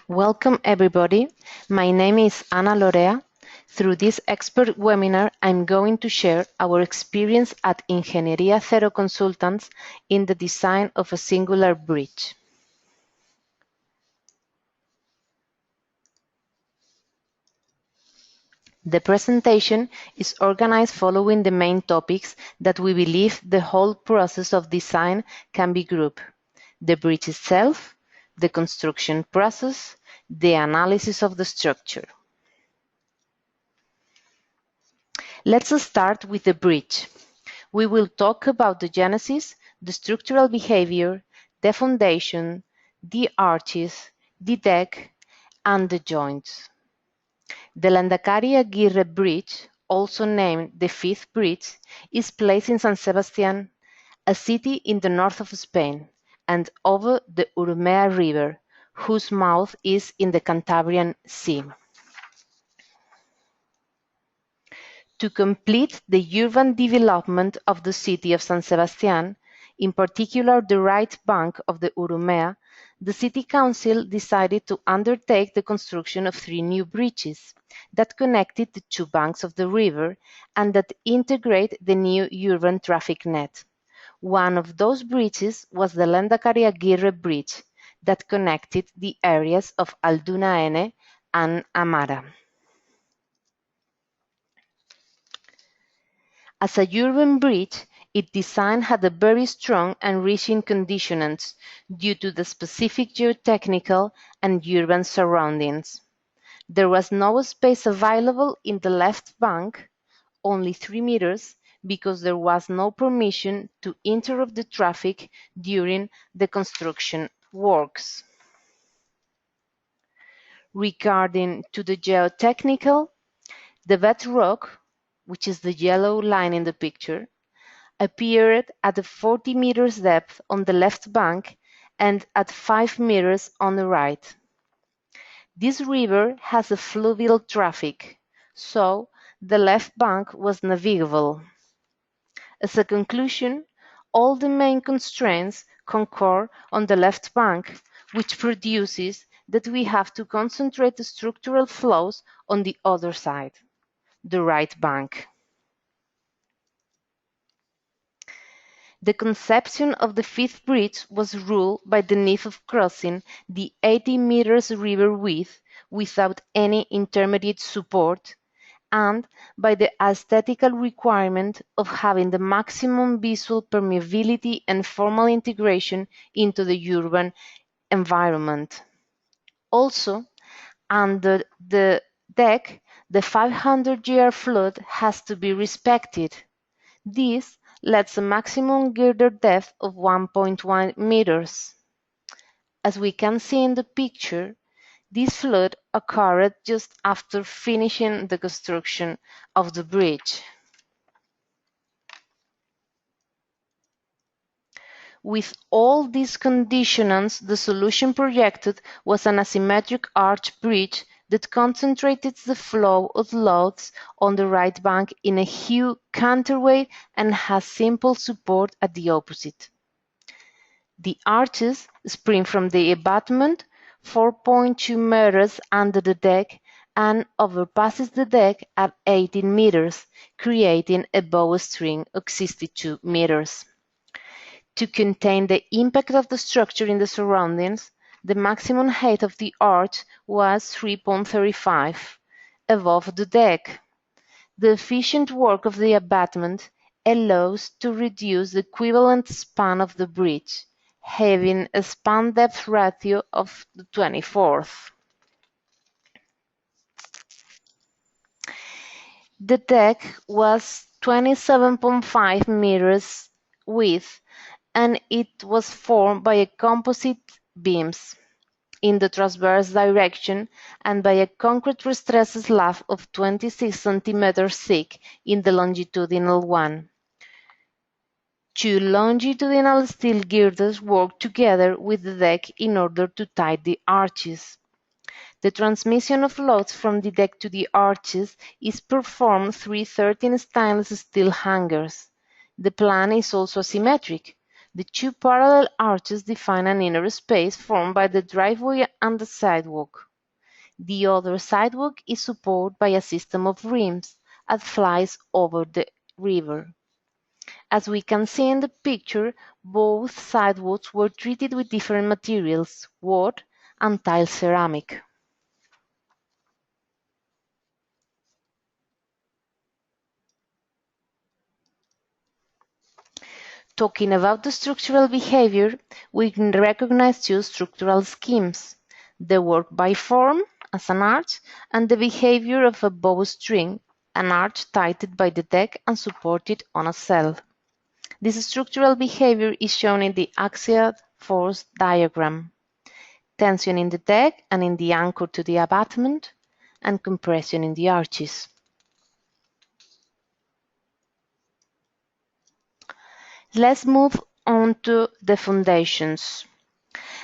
Welcome everybody. My name is Ana Lorea. Through this expert webinar, I'm going to share our experience at Ingenieria Zero Consultants in the design of a singular bridge. The presentation is organized following the main topics that we believe the whole process of design can be grouped: the bridge itself, the construction process, the analysis of the structure. Let's start with the bridge. We will talk about the genesis, the structural behavior, the foundation, the arches, the deck, and the joints. The Lehendakari Aguirre Bridge, also named the Fifth Bridge, is placed in San Sebastián, a city in the north of Spain, and over the Urumea River, whose mouth is in the Cantabrian Sea. To complete the urban development of the city of San Sebastián, in particular the right bank of the Urumea, the City Council decided to undertake the construction of 3 new bridges that connected the 2 banks of the river and that integrate the new urban traffic net. One of those bridges was the Lehendakari Aguirre Bridge that connected the areas of Aldunaene and Amara. As a urban bridge, its design had a very strong and reaching conditionants due to the specific geotechnical and urban surroundings. There was no space available in the left bank, only 3 meters, because there was no permission to interrupt the traffic during the construction works. Regarding to the geotechnical, the bedrock, which is the yellow line in the picture, appeared at a 40 meters depth on the left bank and at 5 meters on the right. This river has a fluvial traffic, so the left bank was navigable. As a conclusion, all the main constraints concur on the left bank, which produces that we have to concentrate the structural flows on the other side, the right bank. The conception of the Fifth Bridge was ruled by the need of crossing the 80 meters river width without any intermediate support, and by the aesthetical requirement of having the maximum visual permeability and formal integration into the urban environment. Also, under the deck, the 500-year flood has to be respected. This lets a maximum girder depth of 1.1 meters. As we can see in the picture, this flood occurred just after finishing the construction of the bridge. With all these conditionants, the solution projected was an asymmetric arch bridge that concentrated the flow of loads on the right bank in a huge counterweight and has simple support at the opposite. The arches spring from the abutment 4.2 meters under the deck and overpasses the deck at 18 meters, creating a bowstring of 62 meters. To contain the impact of the structure in the surroundings, the maximum height of the arch was 3.35 above the deck. The efficient work of the abutment allows to reduce the equivalent span of the bridge, having a span depth ratio of the 24th. The deck was 27.5 meters width, and it was formed by a composite beams in the transverse direction and by a concrete prestressed slab of 26 centimeters thick in the longitudinal one. 2 longitudinal steel girders work together with the deck in order to tie the arches. The transmission of loads from the deck to the arches is performed through 13 stainless steel hangers. The plan is also asymmetric. The two parallel arches define an inner space formed by the driveway and the sidewalk. The other sidewalk is supported by a system of rims that flies over the river. As we can see in the picture, both sidewalks were treated with different materials, wood and tile ceramic. Talking about the structural behavior, we can recognize two structural schemes: the work by form, as an arch, and the behavior of a bowstring, an arch tightened by the deck and supported on a cell. This structural behavior is shown in the axial force diagram: tension in the deck and in the anchor to the abutment, and compression in the arches. Let's move on to the foundations.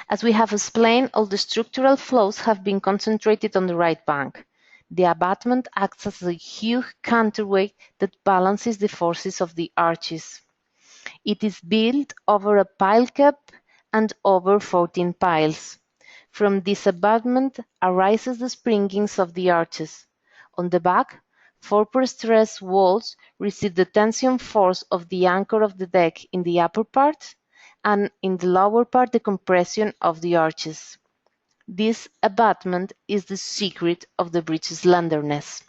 As we have explained, all the structural flows have been concentrated on the right bank. The abutment acts as a huge counterweight that balances the forces of the arches. It is built over a pile cap and over 14 piles. From this abutment arises the springings of the arches. On the back, 4 pre-stressed walls receive the tension force of the anchor of the deck in the upper part, and in the lower part the compression of the arches. This abutment is the secret of the bridge's slenderness.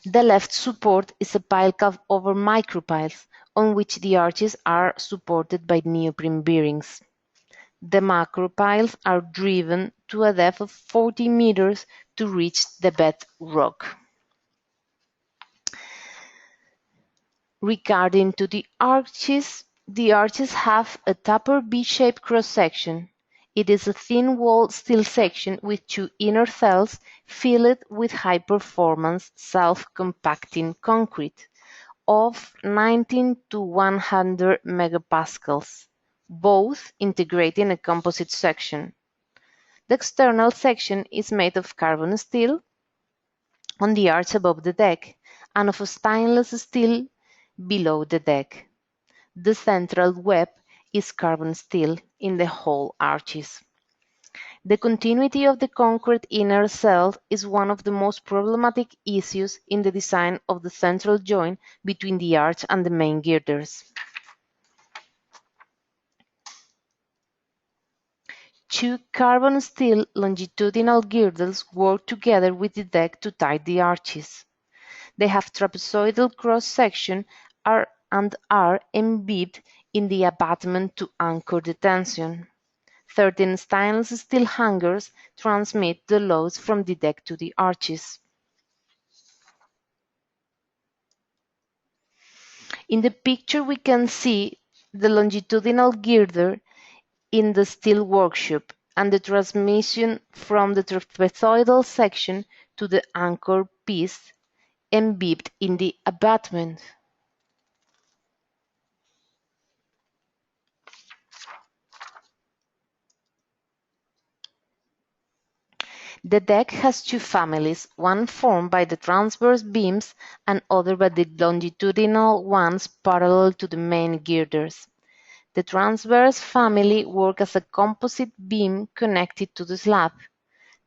The left support is a pile cap over micropiles, on which the arches are supported by neoprene bearings. The macropiles are driven to a depth of 40 meters to reach the bedrock. Regarding to the arches have a taper V-shaped cross-section. It is a thin-walled steel section with two inner cells filled with high-performance self-compacting concrete of 19 to 100 megapascals, both integrating a composite section. The external section is made of carbon steel on the arch above the deck and of stainless steel below the deck. The central web is carbon steel in the whole arches. The continuity of the concrete inner cell is one of the most problematic issues in the design of the central joint between the arch and the main girders. Two carbon steel longitudinal girders work together with the deck to tie the arches. They have trapezoidal cross-section and are embedded in the abutment to anchor the tension. 13 stainless steel hangers transmit the loads from the deck to the arches. In the picture we can see the longitudinal girder in the steel workshop and the transmission from the trapezoidal section to the anchor piece embedded in the abutment. The deck has two families, one formed by the transverse beams and other by the longitudinal ones parallel to the main girders. The transverse family works as a composite beam connected to the slab.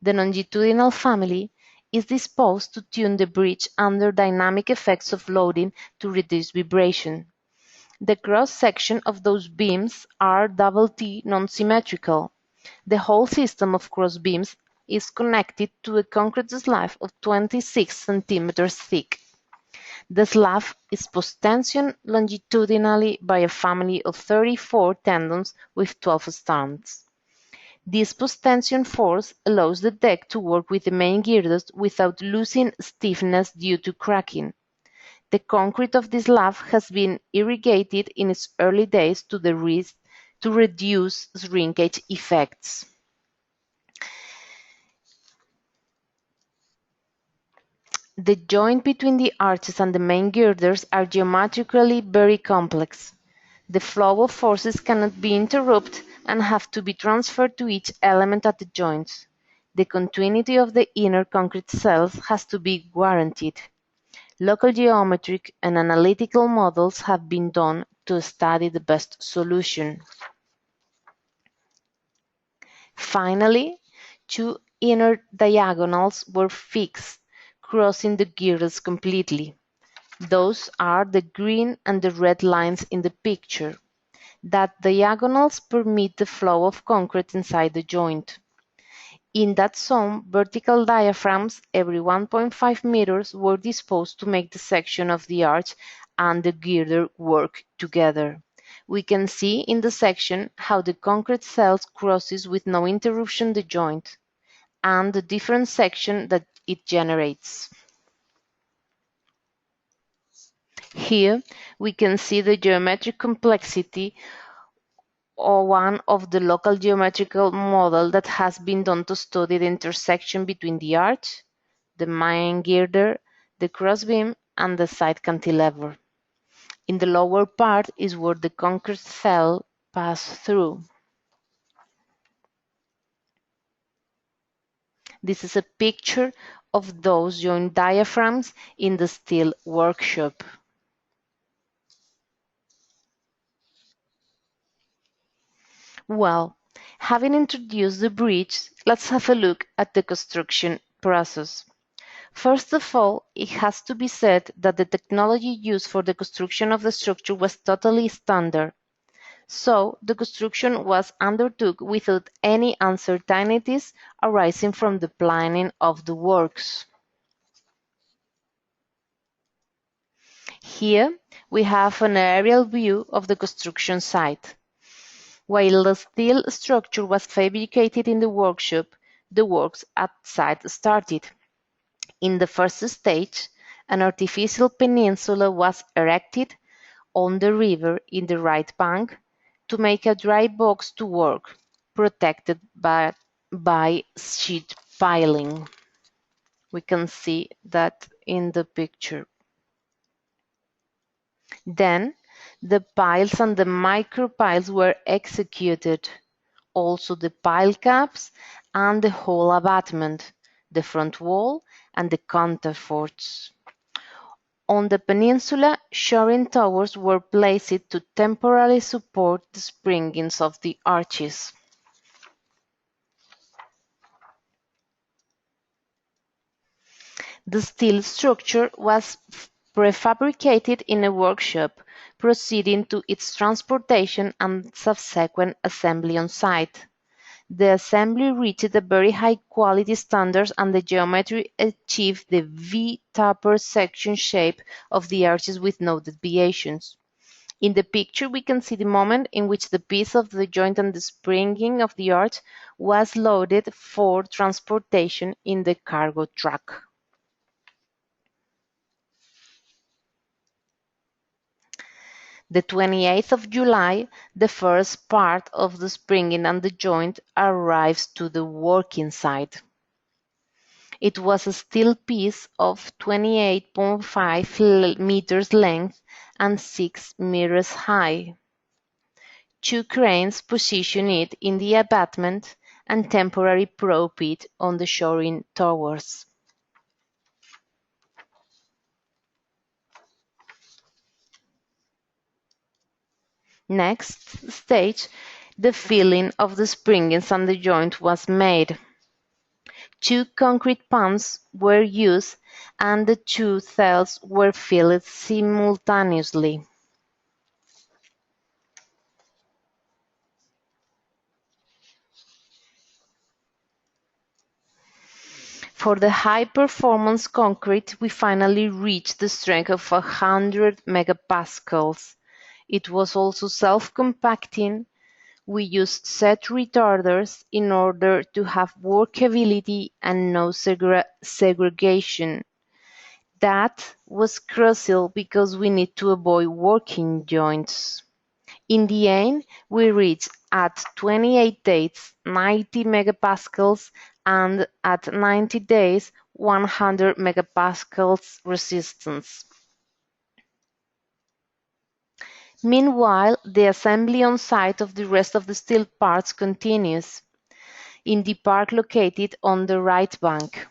The longitudinal family is disposed to tune the bridge under dynamic effects of loading to reduce vibration. The cross-section of those beams are double-T non-symmetrical. The whole system of cross beams is connected to a concrete slab of 26 centimeters thick. The slab is post-tensioned longitudinally by a family of 34 tendons with 12 strands. This post-tension force allows the deck to work with the main girders without losing stiffness due to cracking. The concrete of this slab has been irrigated in its early days to reduce shrinkage effects. The joint between the arches and the main girders are geometrically very complex. The flow of forces cannot be interrupted and have to be transferred to each element at the joints. The continuity of the inner concrete cells has to be guaranteed. Local geometric and analytical models have been done to study the best solution. Finally, two inner diagonals were fixed, crossing the girders completely. Those are the green and the red lines in the picture. That diagonals permit the flow of concrete inside the joint. In that zone, vertical diaphragms every 1.5 meters were disposed to make the section of the arch and the girder work together. We can see in the section how the concrete cells crosses with no interruption the joint, and the different section that it generates. Here we can see the geometric complexity or one of the local geometrical model that has been done to study the intersection between the arch, the main girder, the crossbeam, and the side cantilever. In the lower part is where the concrete cell passes through. This is a picture of those joint diaphragms in the steel workshop. Well, having introduced the bridge, let's have a look at the construction process. First of all, it has to be said that the technology used for the construction of the structure was totally standard. So, the construction was undertook without any uncertainties arising from the planning of the works. Here, we have an aerial view of the construction site. While the steel structure was fabricated in the workshop, the works at site started. In the first stage, an artificial peninsula was erected on the river in the right bank to make a dry box to work, protected by sheet piling. We can see that in the picture. Then, the piles and the micropiles were executed, also the pile caps and the whole abutment, the front wall and the counterforts. On the peninsula, shoring towers were placed to temporarily support the springings of the arches. The steel structure was prefabricated in a workshop, proceeding to its transportation and subsequent assembly on site. The assembly reached a very high quality standards and the geometry achieved the V-taper section shape of the arches with no deviations. In the picture we can see the moment in which the piece of the joint and the springing of the arch was loaded for transportation in the cargo truck. The 28th of July, the first part of the springing and the joint arrives to the working site. It was a steel piece of 28.5 meters length and 6 meters high. Two cranes position it in the abutment and temporarily prop it on the shoring towers. Next stage, the filling of the springings and the joint was made. Two concrete pumps were used and the two cells were filled simultaneously. For the high-performance concrete, we finally reached the strength of 100 megapascals. It was also self-compacting. We used set retarders in order to have workability and no segregation. That was crucial because we need to avoid working joints. In the end, we reached at 28 days 90 megapascals and at 90 days 100 megapascals resistance. Meanwhile, the assembly on site of the rest of the steel parts continues in the park located on the right bank.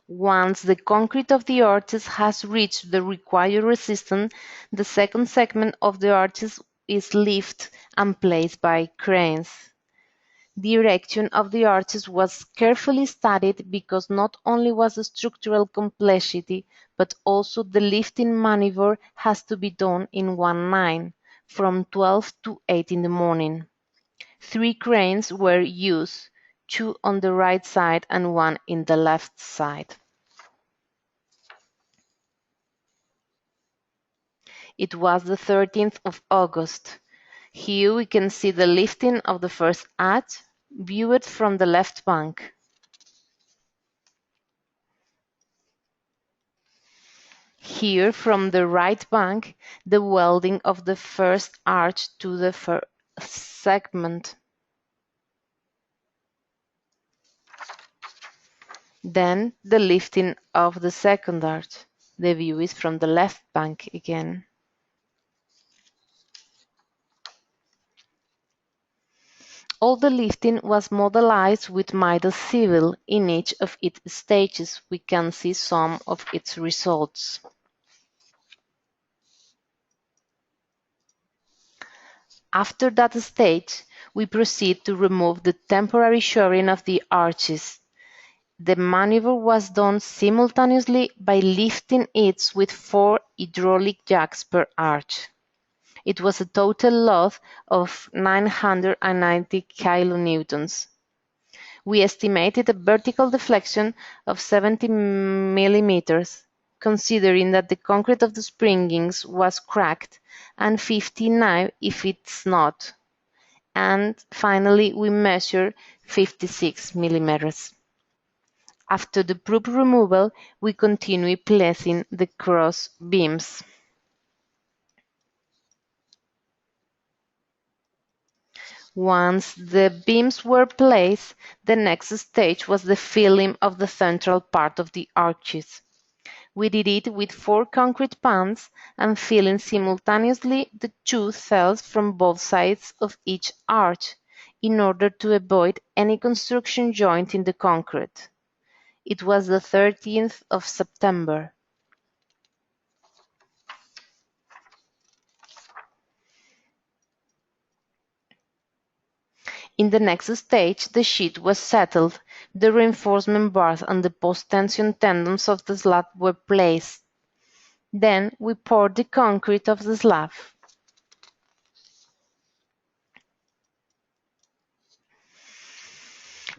Once the concrete of the arches has reached the required resistance, the second segment of the arches is lifted and placed by cranes. The erection of the arches was carefully studied because not only was the structural complexity, but also the lifting maneuver has to be done in one night, from 12 to 8 in the morning. 3 cranes were used, 2 on the right side and 1 in the left side. It was the 13th of August. Here we can see the lifting of the first arch, viewed from the left bank. Here from the right bank, the welding of the first arch to the first segment. Then the lifting of the second arch. The view is from the left bank again. All the lifting was modelized with Midas civil. In each of its stages we can see some of its results. After that stage, we proceed to remove the temporary shoring of the arches. The maneuver was done simultaneously by lifting it with 4 hydraulic jacks per arch. It was a total load of 990 kilonewtons. We estimated a vertical deflection of 70 millimeters, considering that the concrete of the springings was cracked, and 59 if it's not. And finally, we measured 56 millimeters. After the proof removal, we continue placing the cross beams. Once the beams were placed, the next stage was the filling of the central part of the arches. We did it with 4 concrete pans and filling simultaneously the 2 cells from both sides of each arch, in order to avoid any construction joint in the concrete. It was the 13th of September. In the next stage, the sheet was settled, the reinforcement bars and the post-tension tendons of the slab were placed. Then we poured the concrete of the slab.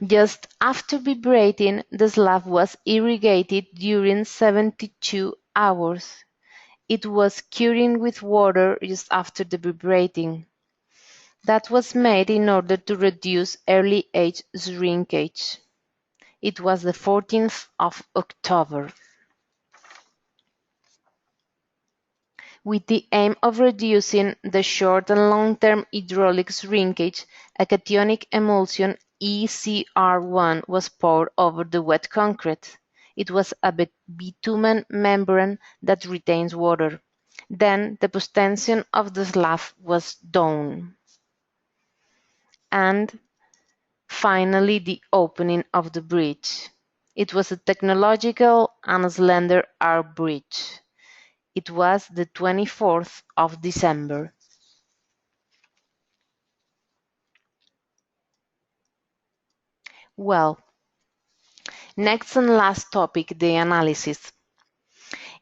Just after vibrating, the slab was irrigated during 72 hours. It was curing with water just after the vibrating. That was made in order to reduce early age shrinkage. It was the 14th of October. With the aim of reducing the short and long-term hydraulic shrinkage, a cationic emulsion ECR1 was poured over the wet concrete. It was a bitumen membrane that retains water. Then the post-tension of the slab was done. And finally the opening of the bridge. It was a technological and slender arch bridge. It was the 24th of December. Well, next and last topic, the analysis.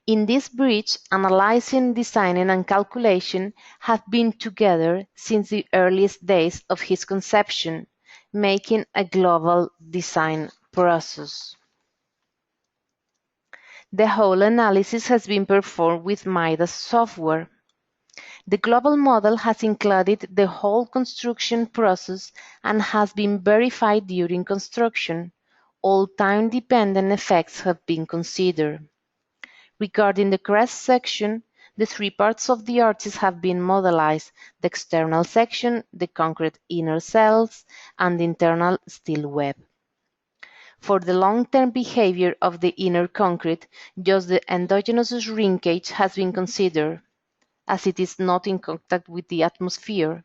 In this bridge, analyzing, designing and calculation have been together since the earliest days of his conception, making a global design process. The whole analysis has been performed with Midas software. The global model has included the whole construction process and has been verified during construction. All time-dependent effects have been considered. Regarding the crest section, the 3 parts of the arches have been modelized: the external section, the concrete inner cells, and the internal steel web. For the long-term behavior of the inner concrete, just the endogenous shrinkage has been considered, as it is not in contact with the atmosphere.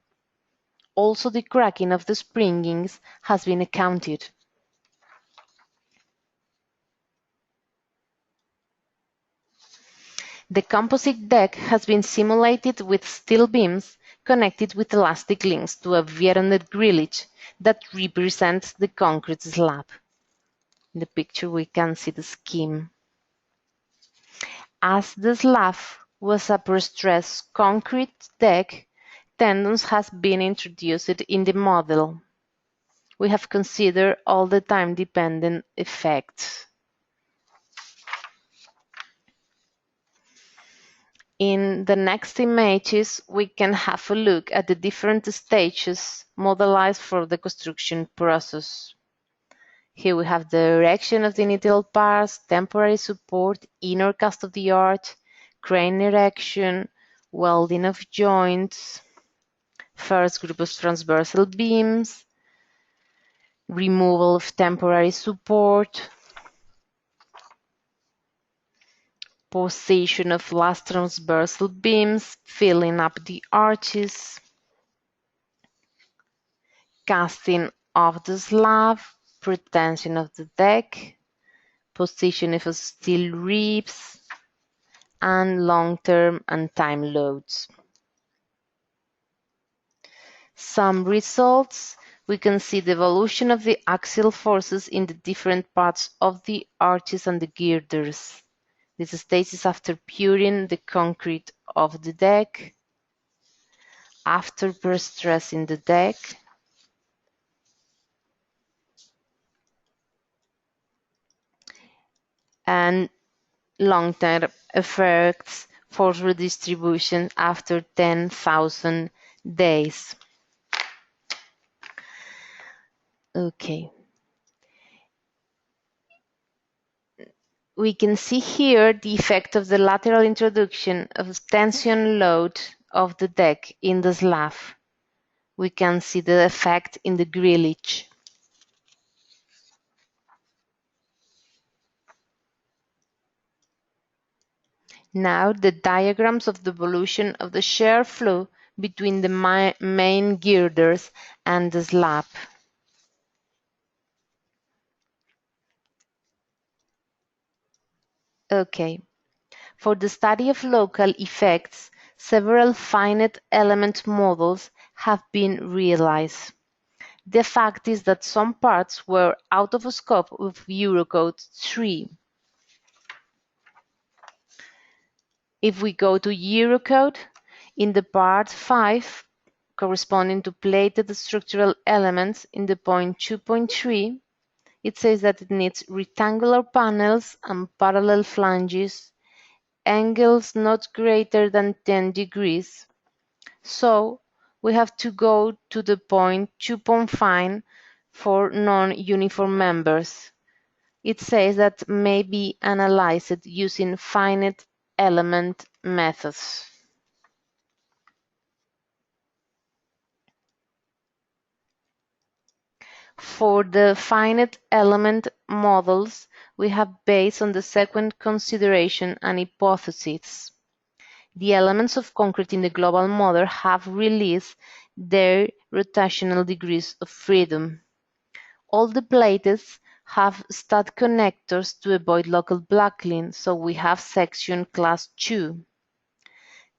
Also the cracking of the springings has been accounted. The composite deck has been simulated with steel beams connected with elastic links to a Viernet grillage that represents the concrete slab. In the picture we can see the scheme. As the slab was a pre-stressed concrete deck, tendons has been introduced in the model. We have considered all the time-dependent effects. In the next images, we can have a look at the different stages modelized for the construction process. Here we have the erection of the initial parts, temporary support, inner cast of the arch, crane erection, welding of joints, first group of transversal beams, removal of temporary support, position of last transversal beams, filling up the arches, casting of the slab, pretension of the deck, position of steel ribs, and long-term and time loads. Some results: we can see the evolution of the axial forces in the different parts of the arches and the girders. This stage is after pouring the concrete of the deck, after pre-stressing the deck, and long-term effects, force redistribution after 10,000 days. Okay. We can see here the effect of the lateral introduction of tension load of the deck in the slab. We can see the effect in the grillage. Now the diagrams of the evolution of the shear flow between the main girders and the slab. Okay. For the study of local effects, several finite element models have been realized. The fact is that some parts were out of scope with Eurocode 3. If we go to Eurocode, in the part 5, corresponding to plated structural elements in the point 2.3, it says that it needs rectangular panels and parallel flanges, angles not greater than 10 degrees. So we have to go to the point 2.5 for non-uniform members. It says that may be analyzed using finite element methods. For the finite element models, we have based on the second consideration and hypothesis. The elements of concrete in the global model have released their rotational degrees of freedom. All the plates have stud connectors to avoid local buckling, so we have section class 2.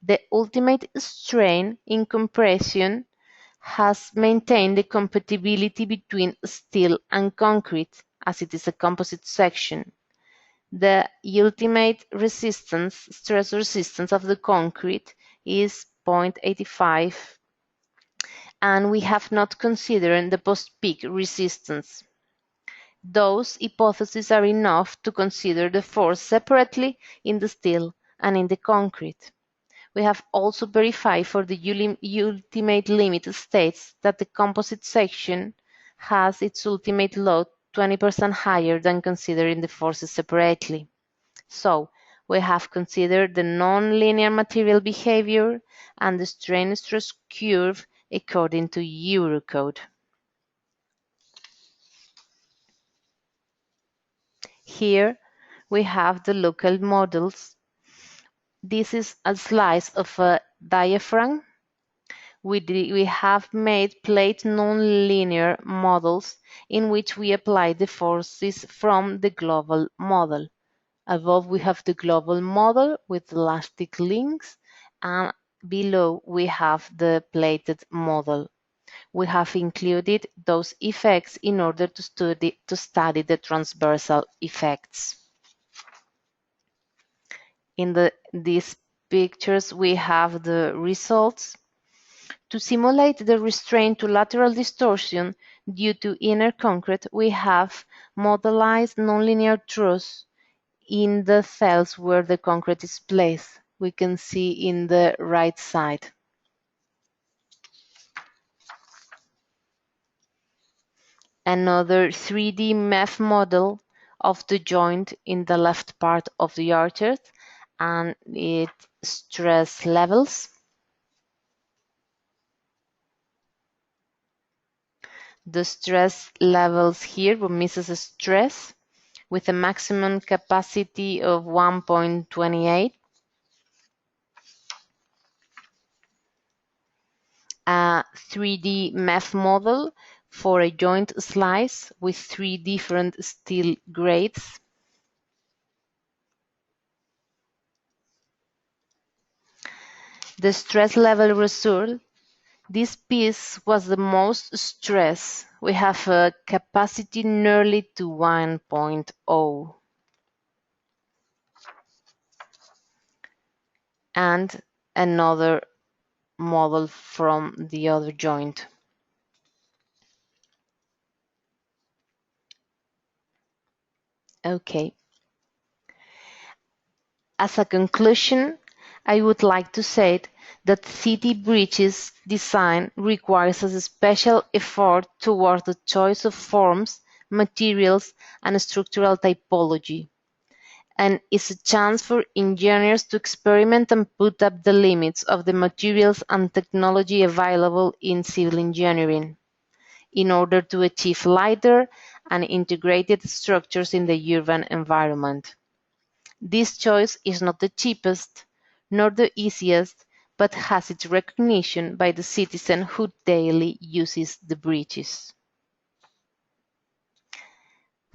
The ultimate strain in compression has maintained the compatibility between steel and concrete, as it is a composite section. The ultimate resistance, stress resistance of the concrete is 0.85, and we have not considered the post-peak resistance. Those hypotheses are enough to consider the force separately in the steel and in the concrete. We have also verified for the ultimate limit states that the composite section has its ultimate load 20% higher than considering the forces separately. So we have considered the nonlinear material behavior and the strain-stress curve according to Eurocode. Here we have the local models. This is a slice of a diaphragm. We have made plate nonlinear models in which we apply the forces from the global model. Above we have the global model with elastic links, and below we have the plated model. We have included those effects in order to study the transversal effects. In these pictures we have the results. To simulate the restraint to lateral distortion due to inner concrete, we have modelized nonlinear truss in the cells where the concrete is placed. We can see in the right side. Another 3D MEF model of the joint in the left part of the arches and its stress levels. The stress levels here were Midas stress with a maximum capacity of 1.28. A 3D MEF model for a joint slice with 3 different steel grades. The stress level result. This piece was the most stress. We have a capacity nearly to 1.0. And another model from the other joint. Okay. As a conclusion, I would like to say that city bridges design requires a special effort toward the choice of forms, materials, and structural typology, and is a chance for engineers to experiment and put up the limits of the materials and technology available in civil engineering in order to achieve lighter and integrated structures in the urban environment. This choice is not the cheapest, nor the easiest, but has its recognition by the citizen who daily uses the bridges.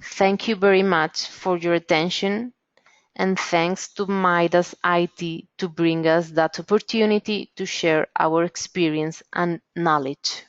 Thank you very much for your attention, and thanks to Midas IT to bring us that opportunity to share our experience and knowledge.